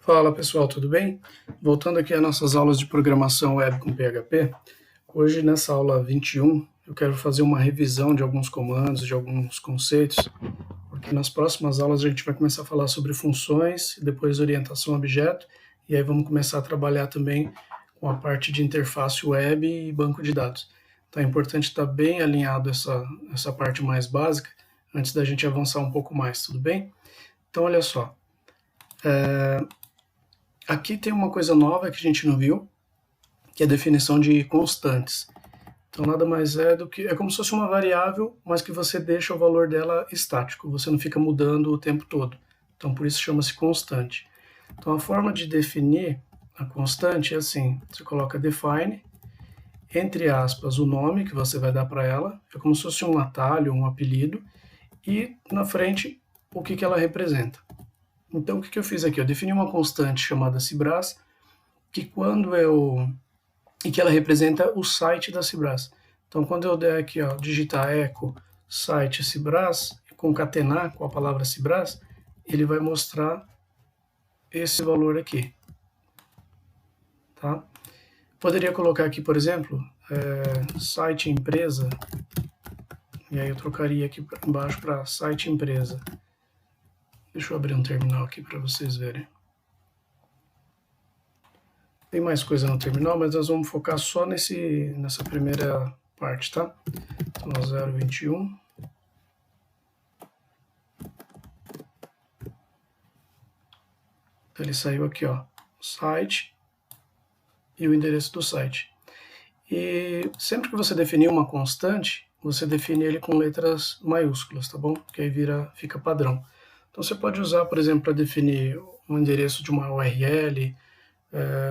Fala pessoal, tudo bem? Voltando aqui às nossas aulas de programação web com PHP, hoje nessa aula 21 eu quero fazer uma revisão de alguns comandos, de alguns conceitos, porque nas próximas aulas a gente vai começar a falar sobre funções, depois orientação a objeto, e aí vamos começar a trabalhar também com a parte de interface web e banco de dados. Então é importante estar bem alinhado essa parte mais básica, antes da gente avançar um pouco mais, tudo bem? Então olha só, aqui tem uma coisa nova que a gente não viu, que é a definição de constantes. Então nada mais é do que, é como se fosse uma variável, mas que você deixa o valor dela estático, você não fica mudando o tempo todo. Então por isso chama-se constante. Então a forma de definir a constante é assim, você coloca define, entre aspas, o nome que você vai dar para ela, é como se fosse um atalho, um apelido, e na frente o que ela representa. Então o que eu fiz aqui? Eu defini uma constante chamada Cibras, que ela representa o site da Cibras. Então, quando eu der aqui, ó, digitar echo site Cibras, e concatenar com a palavra Cibras, ele vai mostrar esse valor aqui. Tá? Poderia colocar aqui, por exemplo, site empresa, e aí eu trocaria aqui embaixo para site empresa. Deixa eu abrir um terminal aqui para vocês verem. Tem mais coisa no terminal, mas nós vamos focar só nessa primeira parte, tá? Então, 021. Ele saiu aqui, ó, site e o endereço do site. E sempre que você definir uma constante, você define ele com letras maiúsculas, tá bom? Que aí fica padrão. Então você pode usar, por exemplo, para definir um endereço de uma URL,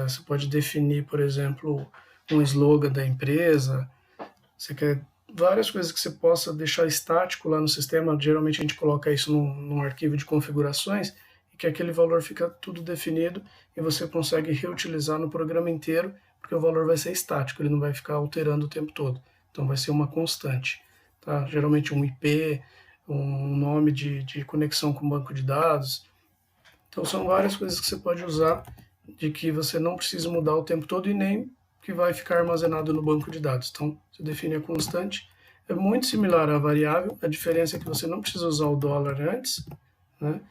você pode definir, por exemplo, um slogan da empresa, você quer várias coisas que você possa deixar estático lá no sistema, geralmente a gente coloca isso num arquivo de configurações, e que aquele valor fica tudo definido e você consegue reutilizar no programa inteiro, porque o valor vai ser estático, ele não vai ficar alterando o tempo todo. Então vai ser uma constante. Tá? Geralmente um IP, um nome de conexão com banco de dados. Então são várias coisas que você pode usar de que você não precisa mudar o tempo todo e nem que vai ficar armazenado no banco de dados. Então, você define a constante. É muito similar à variável, a diferença é que você não precisa usar o dólar antes, né?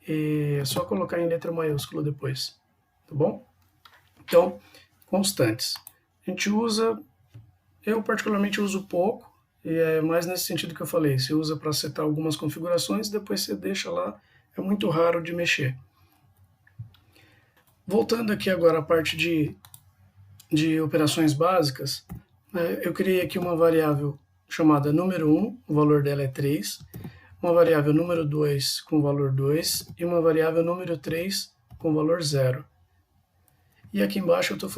E é só colocar em letra maiúscula depois, tá bom? Então, constantes. A gente usa, eu particularmente uso pouco, e é mais nesse sentido que eu falei, você usa para setar algumas configurações, depois você deixa lá, é muito raro de mexer. Voltando aqui agora à parte de operações básicas, eu criei aqui uma variável chamada número 1, o valor dela é 3, uma variável número 2 com valor 2 e uma variável número 3 com valor 0. E aqui embaixo eu estou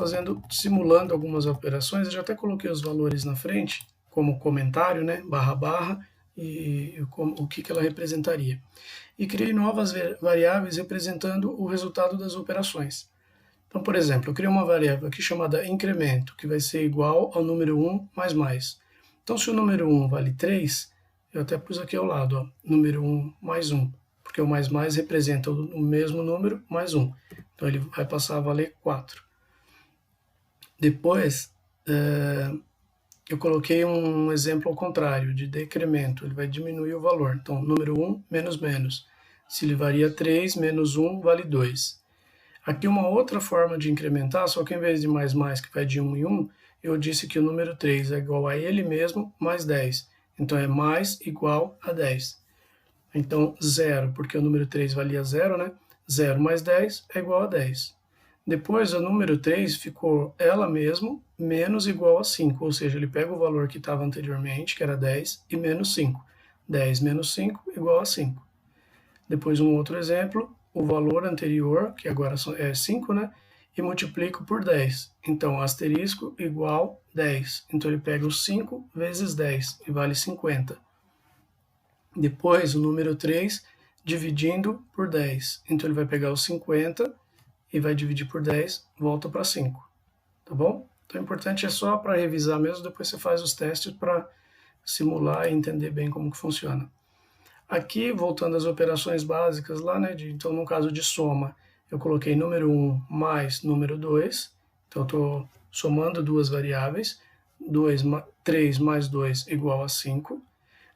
simulando algumas operações, eu já até coloquei os valores na frente, como comentário, né, barra, e o que ela representaria. E criei novas variáveis representando o resultado das operações. Então, por exemplo, eu criei uma variável aqui chamada incremento, que vai ser igual ao número 1 mais. Então, se o número 1 vale 3, eu até pus aqui ao lado, ó, número 1 mais 1, porque o mais representa o mesmo número mais 1. Então, ele vai passar a valer 4. Depois, eu coloquei um exemplo ao contrário, de decremento, ele vai diminuir o valor. Então, número 1 menos. Se ele varia 3, menos 1 vale 2. Aqui uma outra forma de incrementar, só que em vez de mais, que vai de 1 em 1, eu disse que o número 3 é igual a ele mesmo mais 10. Então é mais igual a 10. Então 0, porque o número 3 valia 0, né? 0 mais 10 é igual a 10. Depois o número 3 ficou ela mesmo menos igual a 5, ou seja, ele pega o valor que estava anteriormente, que era 10, e menos 5. 10 menos 5 igual a 5. Depois um outro exemplo, o valor anterior, que agora é 5, né? E multiplico por 10. Então, asterisco igual 10. Então, ele pega os 5 vezes 10 e vale 50. Depois, o número 3 dividindo por 10. Então, ele vai pegar os 50 e vai dividir por 10, volta para 5. Tá bom? Então, o importante é só para revisar mesmo, depois você faz os testes para simular e entender bem como que funciona. Aqui, voltando às operações básicas lá, né, então no caso de soma, eu coloquei número 1 mais número 2, então eu estou somando duas variáveis, 3 mais 2 igual a 5.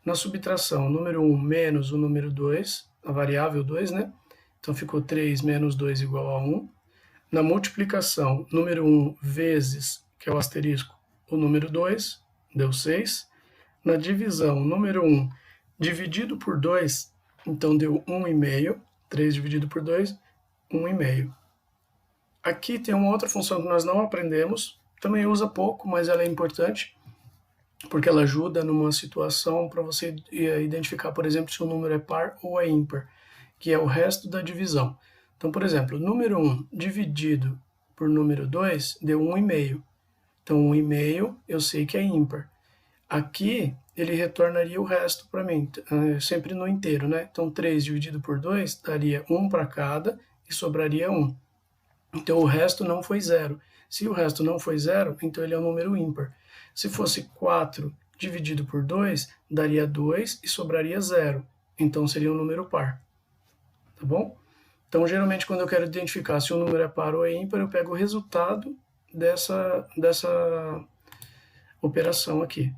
Na subtração, número 1 menos o número 2, a variável 2, né? Então ficou 3 menos 2 igual a 1. Na multiplicação, número 1 vezes, que é o asterisco, o número 2, deu 6. Na divisão, número 1 dividido por 2, então deu 1,5. 3 dividido por 2, 1,5. Aqui tem uma outra função que nós não aprendemos, também usa pouco, mas ela é importante, porque ela ajuda numa situação para você identificar, por exemplo, se o número é par ou é ímpar, que é o resto da divisão. Então, por exemplo, número 1 dividido por número 2 deu 1,5. Então, 1,5 eu sei que é ímpar. Aqui, ele retornaria o resto para mim, sempre no inteiro, né? Então, 3 dividido por 2 daria 1 para cada e sobraria 1. Então, o resto não foi 0. Se o resto não foi 0, então ele é um número ímpar. Se fosse 4 dividido por 2, daria 2 e sobraria 0. Então, seria um número par. Tá bom? Então, geralmente, quando eu quero identificar se o número é par ou é ímpar, eu pego o resultado dessa operação aqui.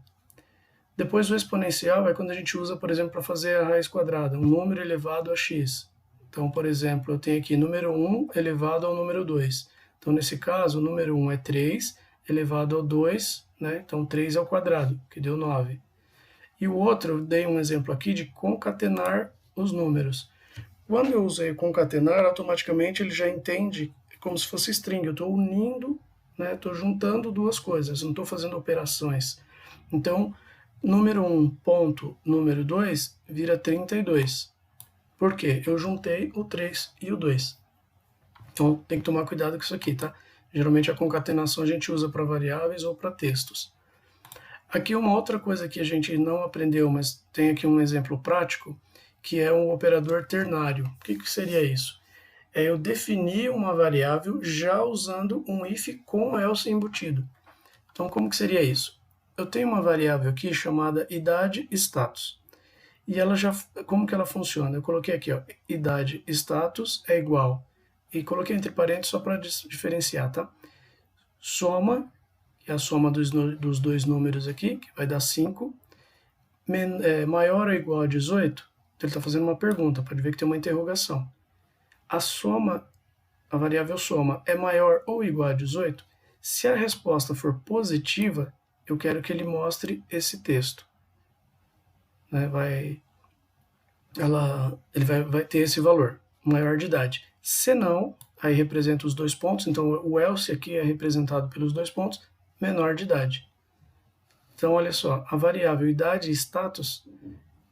Depois, o exponencial é quando a gente usa, por exemplo, para fazer a raiz quadrada, um número elevado a x. Então, por exemplo, eu tenho aqui número 1 elevado ao número 2. Então, nesse caso, o número 1 é 3 elevado ao 2, né? Então, 3 ao quadrado, que deu 9. E o outro, eu dei um exemplo aqui de concatenar os números. Quando eu usei concatenar, automaticamente ele já entende como se fosse string. Eu estou unindo, né? Estou juntando duas coisas, não estou fazendo operações. Então, número 1 ponto número 2 vira 32. Por quê? Eu juntei o 3 e o 2. Então, tem que tomar cuidado com isso aqui, tá? Geralmente a concatenação a gente usa para variáveis ou para textos. Aqui uma outra coisa que a gente não aprendeu, mas tem aqui um exemplo prático, que é um operador ternário. O que seria isso? É eu definir uma variável já usando um if com else embutido. Então, como que seria isso? Eu tenho uma variável aqui chamada idade status. E ela já, como que ela funciona? Eu coloquei aqui, ó, idade status é igual, e coloquei entre parênteses só para diferenciar, tá? Soma, que é a soma dos dois números aqui, que vai dar 5, maior ou igual a 18, então ele está fazendo uma pergunta, pode ver que tem uma interrogação. A soma, a variável soma, é maior ou igual a 18? Se a resposta for positiva, eu quero que ele mostre esse texto. Né? Ele vai ter esse valor, maior de idade. Se não, aí representa os dois pontos, então o else aqui é representado pelos dois pontos, menor de idade. Então, olha só, a variável idade e status,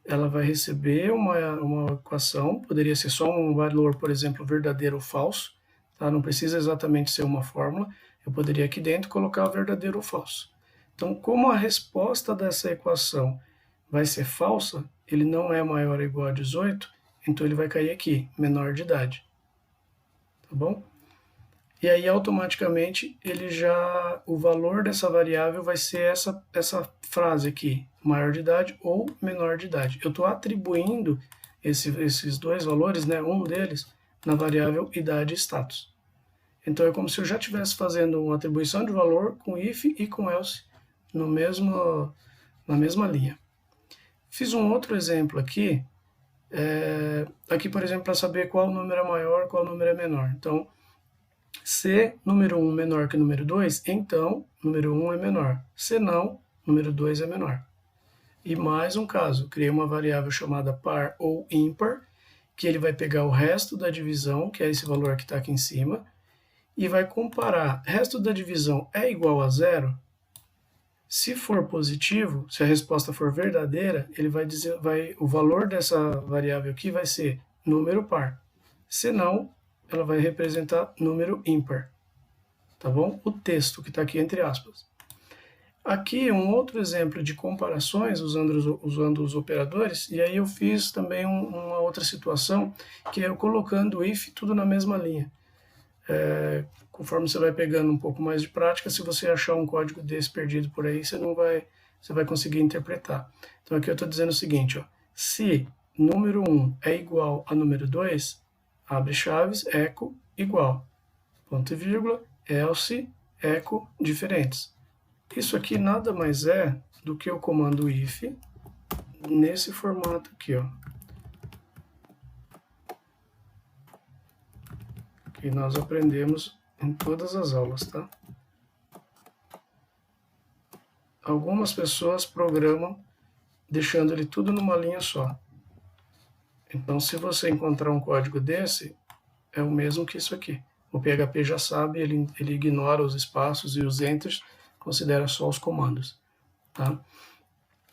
ela vai receber uma equação, poderia ser só um valor, por exemplo, verdadeiro ou falso, tá? Não precisa exatamente ser uma fórmula, eu poderia aqui dentro colocar verdadeiro ou falso. Então, como a resposta dessa equação vai ser falsa, ele não é maior ou igual a 18, então ele vai cair aqui, menor de idade. Tá bom? E aí, automaticamente, o valor dessa variável vai ser essa frase aqui, maior de idade ou menor de idade. Eu estou atribuindo esses dois valores, né, um deles, na variável idade e status. Então, é como se eu já estivesse fazendo uma atribuição de valor com if e com else na mesma linha. Fiz um outro exemplo aqui, por exemplo, para saber qual número é maior, qual número é menor. Então, se número 1 menor que número 2, então número 1 é menor. Se não, número 2 é menor. E mais um caso, criei uma variável chamada par ou ímpar, que ele vai pegar o resto da divisão, que é esse valor que está aqui em cima, e vai comparar. Resto da divisão é igual a 0? Se for positivo, se a resposta for verdadeira, ele vai dizer, o valor dessa variável aqui vai ser número par. Se não, ela vai representar número ímpar. Tá bom? O texto que está aqui entre aspas. Aqui um outro exemplo de comparações usando os operadores, e aí eu fiz também uma outra situação, que é eu colocando o if tudo na mesma linha. Conforme você vai pegando um pouco mais de prática, se você achar um código desse perdido por aí, você vai conseguir interpretar. Então aqui eu estou dizendo o seguinte, ó, se número 1 é igual a número 2, abre chaves, eco, igual, ponto e vírgula, else, echo, diferentes. Isso aqui nada mais é do que o comando if nesse formato aqui, ó. Que nós aprendemos em todas as aulas, tá? Algumas pessoas programam deixando ele tudo numa linha só. Então, se você encontrar um código desse, é o mesmo que isso aqui. O PHP já sabe, ele ignora os espaços e os enters, considera só os comandos. Tá?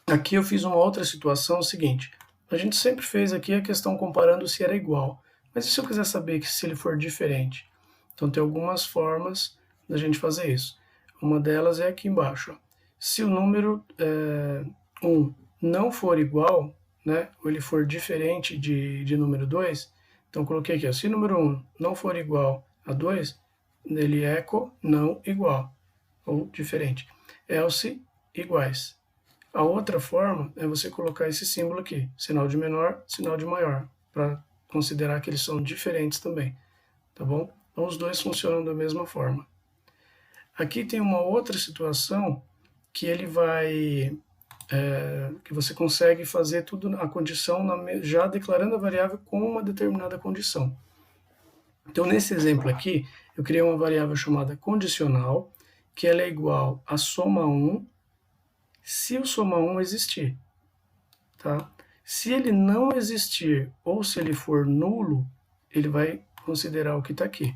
Aqui eu fiz uma outra situação, o seguinte, a gente sempre fez aqui a questão comparando se era igual, mas e se eu quiser saber que se ele for diferente? Então tem algumas formas da gente fazer isso. Uma delas é aqui embaixo. Ó. Se o número 1 não for igual, né, ou ele for diferente de número 2, então coloquei aqui, ó, se o número 1 não for igual a 2, ele echo não igual, ou diferente. Else iguais. A outra forma é você colocar esse símbolo aqui, sinal de menor, sinal de maior, para considerar que eles são diferentes também, tá bom? Então os dois funcionam da mesma forma. Aqui tem uma outra situação que ele vai, que você consegue fazer tudo a condição já declarando a variável com uma determinada condição. Então nesse exemplo aqui, eu criei uma variável chamada condicional, que ela é igual a soma 1, se o soma 1 existir. Tá? Se ele não existir, ou se ele for nulo, ele vai considerar o que está aqui.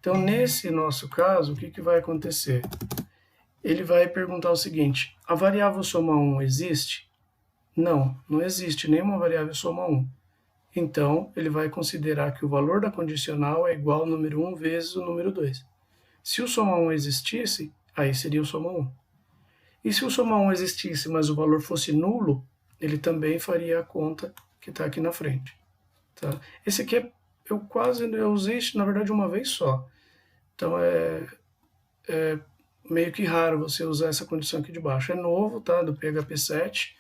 Então, nesse nosso caso, o que vai acontecer? Ele vai perguntar o seguinte, a variável soma 1 existe? Não, não existe nenhuma variável soma 1. Então, ele vai considerar que o valor da condicional é igual ao número 1 vezes o número 2. Se o soma 1 existisse, aí seria o soma 1. E se o soma 1 existisse, mas o valor fosse nulo, ele também faria a conta que está aqui na frente. Tá? Esse aqui eu usei, na verdade, uma vez só. Então, é meio que raro você usar essa condição aqui de baixo. É novo, tá? Do PHP 7.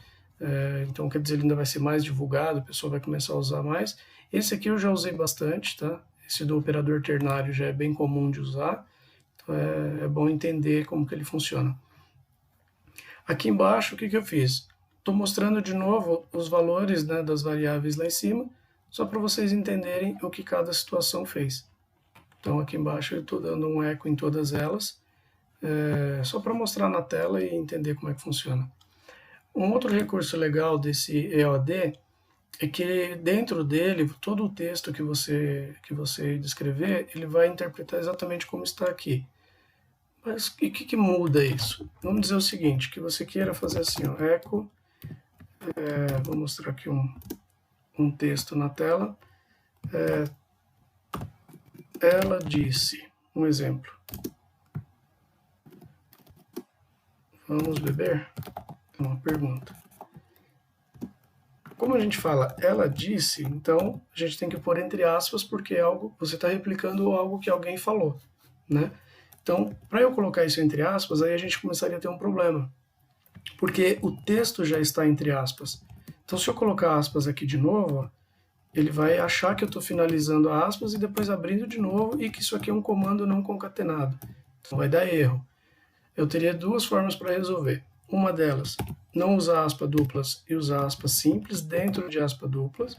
Então, quer dizer, ele ainda vai ser mais divulgado, a pessoa vai começar a usar mais. Esse aqui eu já usei bastante, tá? Esse do operador ternário já é bem comum de usar. Então, é bom entender como que ele funciona. Aqui embaixo, o que eu fiz? Estou mostrando de novo os valores, né, das variáveis lá em cima, só para vocês entenderem o que cada situação fez. Então aqui embaixo eu estou dando um eco em todas elas, só para mostrar na tela e entender como é que funciona. Um outro recurso legal desse EOD é que dentro dele, todo o texto que você descrever, ele vai interpretar exatamente como está aqui. Mas o que muda isso? Vamos dizer o seguinte, que você queira fazer assim, ó, echo, vou mostrar aqui um texto na tela, ela disse, um exemplo, vamos beber? É uma pergunta. Como a gente fala, ela disse, então a gente tem que pôr entre aspas, porque é algo, você está replicando algo que alguém falou, né? Então, para eu colocar isso entre aspas, aí a gente começaria a ter um problema, porque o texto já está entre aspas. Então, se eu colocar aspas aqui de novo, ó, ele vai achar que eu estou finalizando aspas e depois abrindo de novo e que isso aqui é um comando não concatenado. Então, vai dar erro. Eu teria duas formas para resolver. Uma delas, não usar aspas duplas e usar aspas simples dentro de aspas duplas.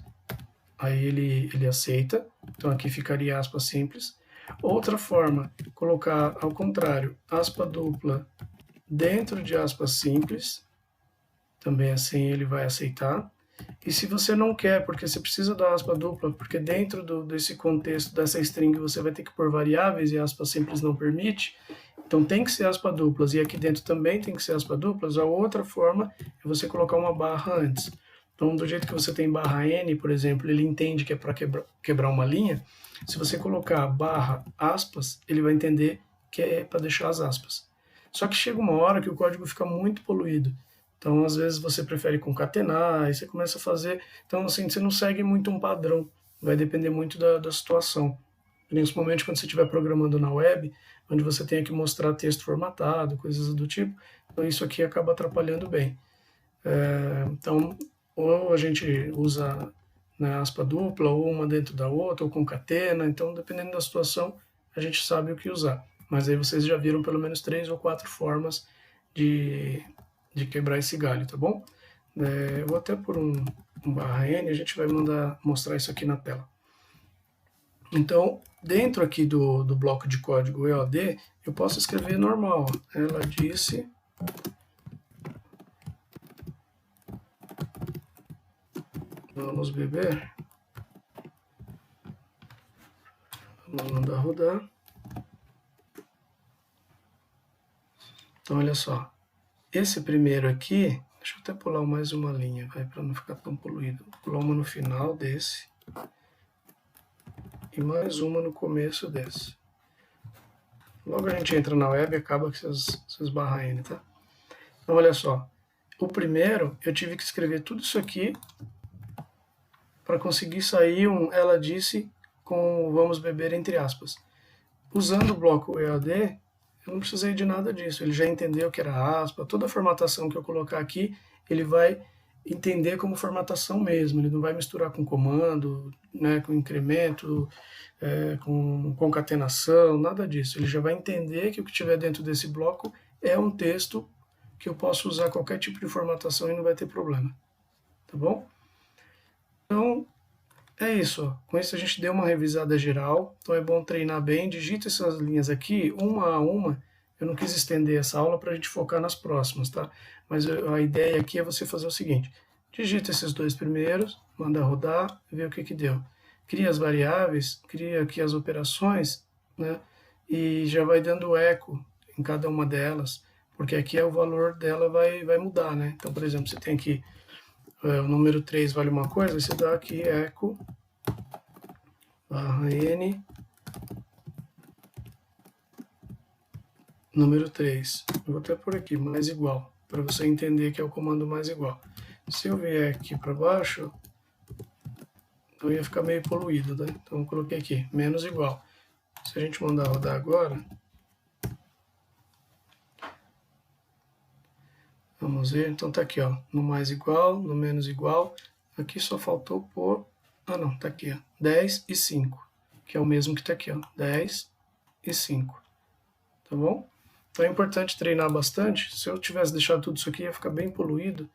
Aí ele aceita. Então, aqui ficaria aspas simples. Outra forma, colocar ao contrário, aspa dupla dentro de aspas simples, também assim ele vai aceitar. E se você não quer, porque você precisa da aspa dupla, porque dentro desse contexto, dessa string, você vai ter que pôr variáveis e aspas simples não permite, então tem que ser aspa duplas, e aqui dentro também tem que ser aspa duplas, a outra forma é você colocar uma barra antes. Então, do jeito que você tem barra N, por exemplo, ele entende que é para quebrar uma linha. Se você colocar barra aspas, ele vai entender que é para deixar as aspas. Só que chega uma hora que o código fica muito poluído. Então, às vezes, você prefere concatenar, aí você começa a fazer... Então, assim, você não segue muito um padrão. Vai depender muito da situação. Principalmente quando você estiver programando na web, onde você tem que mostrar texto formatado, coisas do tipo. Então, isso aqui acaba atrapalhando bem. Então, ou a gente usa na aspa dupla, ou uma dentro da outra, ou concatena. Então, dependendo da situação, a gente sabe o que usar. Mas aí vocês já viram pelo menos 3 ou 4 formas de quebrar esse galho, tá bom? Eu vou até por um /n, a gente vai mostrar isso aqui na tela. Então, dentro aqui do bloco de código EOD, eu posso escrever normal. Ela disse... Vamos beber. Vamos mandar rodar. Então, olha só. Esse primeiro aqui, deixa eu até pular mais uma linha, para não ficar tão poluído. Vou pular uma no final desse. E mais uma no começo desse. Logo a gente entra na web e acaba com esses /n, tá? Então, olha só. O primeiro, eu tive que escrever tudo isso aqui para conseguir sair ela disse com vamos beber entre aspas. Usando o bloco EAD, eu não precisei de nada disso. Ele já entendeu que era aspa. Toda a formatação que eu colocar aqui, ele vai entender como formatação mesmo. Ele não vai misturar com comando, né, com incremento, com concatenação, nada disso. Ele já vai entender que o que tiver dentro desse bloco é um texto que eu posso usar qualquer tipo de formatação e não vai ter problema. Tá bom? Então, é isso. Com isso a gente deu uma revisada geral. Então é bom treinar bem. Digita essas linhas aqui, uma a uma. Eu não quis estender essa aula para a gente focar nas próximas, tá? Mas a ideia aqui é você fazer o seguinte. Digita esses 2 primeiros, manda rodar, vê o que que deu. Cria as variáveis, cria aqui as operações, né? E já vai dando eco em cada uma delas, porque aqui o valor dela vai mudar, né? Então, por exemplo, você tem aqui o número 3 vale uma coisa, você dá aqui eco /n número 3. Eu vou até por aqui, mais igual, para você entender que é o comando mais igual. Se eu vier aqui para baixo, então ia ficar meio poluído, né? Então eu coloquei aqui, menos igual. Se a gente mandar rodar agora, vamos ver, então tá aqui, ó, no mais igual, no menos igual. Aqui só faltou pôr, não, tá aqui, ó, 10 e 5, que é o mesmo que tá aqui, ó, 10 e 5, tá bom? Então é importante treinar bastante. Se eu tivesse deixado tudo isso aqui, ia ficar bem poluído,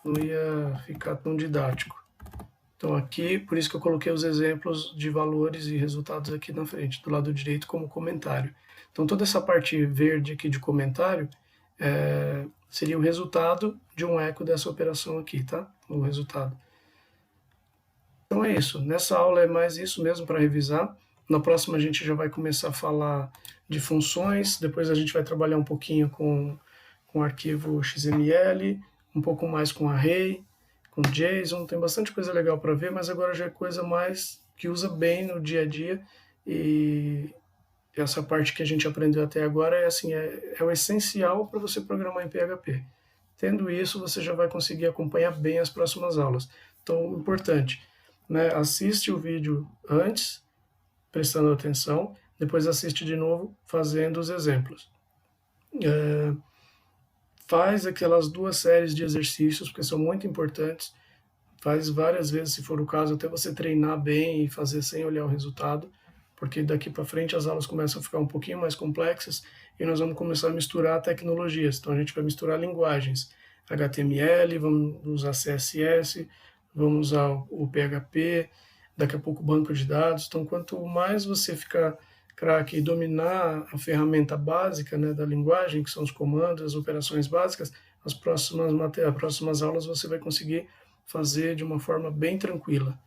não ia ficar tão didático. Então aqui, por isso que eu coloquei os exemplos de valores e resultados aqui na frente, do lado direito como comentário. Então toda essa parte verde aqui de comentário seria o resultado de um eco dessa operação aqui, tá? O resultado. Então é isso. Nessa aula é mais isso mesmo para revisar. Na próxima a gente já vai começar a falar de funções, depois a gente vai trabalhar um pouquinho com arquivo XML, um pouco mais com array, com JSON, tem bastante coisa legal para ver, mas agora já é coisa mais que usa bem no dia a dia, e essa parte que a gente aprendeu até agora é assim, é o essencial para você programar em PHP. Tendo isso, você já vai conseguir acompanhar bem as próximas aulas. Então, importante, né, assiste o vídeo antes, prestando atenção, depois assiste de novo, fazendo os exemplos. Faz aquelas 2 séries de exercícios, porque são muito importantes. Faz várias vezes, se for o caso, até você treinar bem e fazer sem olhar o resultado, porque daqui para frente as aulas começam a ficar um pouquinho mais complexas e nós vamos começar a misturar tecnologias. Então a gente vai misturar linguagens, HTML, vamos usar CSS, vamos usar o PHP, daqui a pouco banco de dados. Então quanto mais você ficar craque e dominar a ferramenta básica, né, da linguagem, que são os comandos, as operações básicas, as próximas aulas você vai conseguir fazer de uma forma bem tranquila.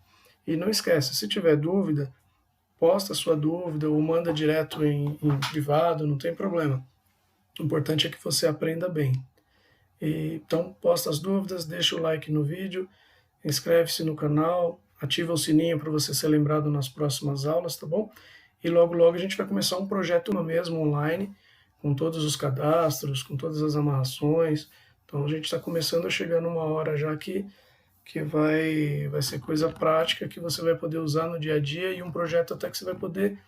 E não esquece, se tiver dúvida, posta a sua dúvida ou manda direto em privado, não tem problema. O importante é que você aprenda bem. Então, posta as dúvidas, deixa o like no vídeo, inscreve-se no canal, ativa o sininho para você ser lembrado nas próximas aulas, tá bom? E logo, logo a gente vai começar um projeto mesmo online, com todos os cadastros, com todas as amarrações. Então, a gente está começando a chegar numa hora já que vai ser coisa prática que você vai poder usar no dia a dia, e um projeto até que você vai poder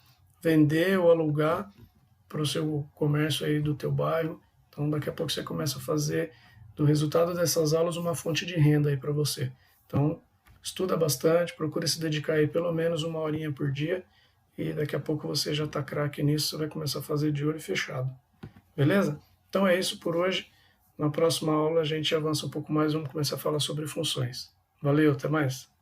vender ou alugar para o seu comércio aí do teu bairro. Então daqui a pouco você começa a fazer do resultado dessas aulas uma fonte de renda aí para você. Então estuda bastante, procura se dedicar aí pelo menos 1 horinha por dia, e daqui a pouco você já está craque nisso, você vai começar a fazer de olho fechado. Beleza? Então é isso por hoje. Na próxima aula a gente avança um pouco mais, vamos começar a falar sobre funções. Valeu, até mais!